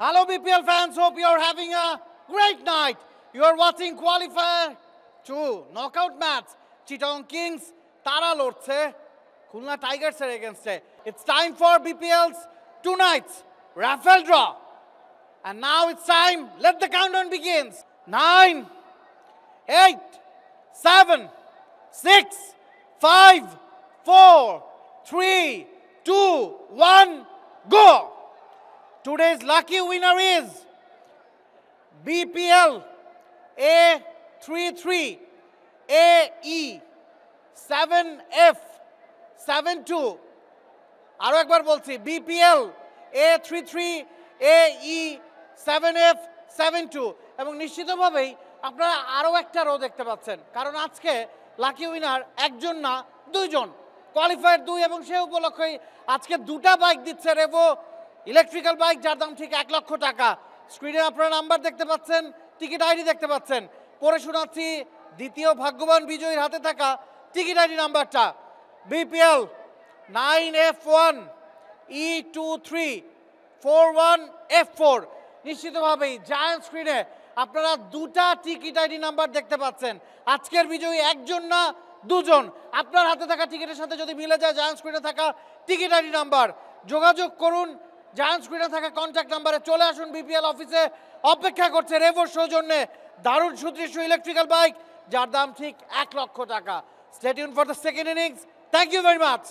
Hello BPL fans, hope you are having a great night. You are watching qualifier 2 knockout match. Chittagong Kings Tara লড়ছে Khulna Tigers against it. It's time for BPL's tonight's raffle draw. And now it's time, let the countdown begins. 9, 8, 7, 6, 5, 4, 3, 2, 1, go! Today's lucky winner is BPL A33 AE 7F 72 আরো একবার বলছি BPL A33 AE 7F 72 এবং নিশ্চিতভাবেই আপনারা আরো একটা rho দেখতে পাচ্ছেন কারণ আজকে লাকি উইনার একজন না দুইজন কোয়ালিফায়ার 2 এবং সেই উপলক্ষেই আজকে দুটো বাইক দিচ্ছে রেভো ইলেকট্রিক্যাল বাইক যার দাম ঠিক 1 লক্ষ টাকা স্ক্রিনে আপনারা নাম্বার দেখতে পাচ্ছেন টিকিট আইডি দেখতে পাচ্ছেন পরে শোনাচ্ছি দ্বিতীয় ভাগ্যবান বিজয়ীর হাতে থাকা টিকিট আইডি নাম্বারটা BPL 9F1 E23 41F4 নিশ্চিতভাবেই জায়ান্ট স্ক্রিনে আপনারা দুটা টিকিট আইডি নাম্বার দেখতে পাচ্ছেন আজকের বিজয়ী একজন না দুজন আপনার হাতে থাকা টিকিটের সাথে যদি মিলে যায় জায়ান্ট স্ক্রিনে থাকা টিকিট আইডি নাম্বার যোগাযোগ করুন জায়ান্ট স্ক্রিনে থাকা কন্ট্যাক্ট নাম্বারে চলে আসুন বিপিএল অফিসে অপেক্ষা করছে রেভোর সৌজন্যে দারুণ সুদৃশ্য ইলেকট্রিক্যাল বাইক যার দাম ঠিক 1 লক্ষ টাকা stay tuned for the second innings thank you very much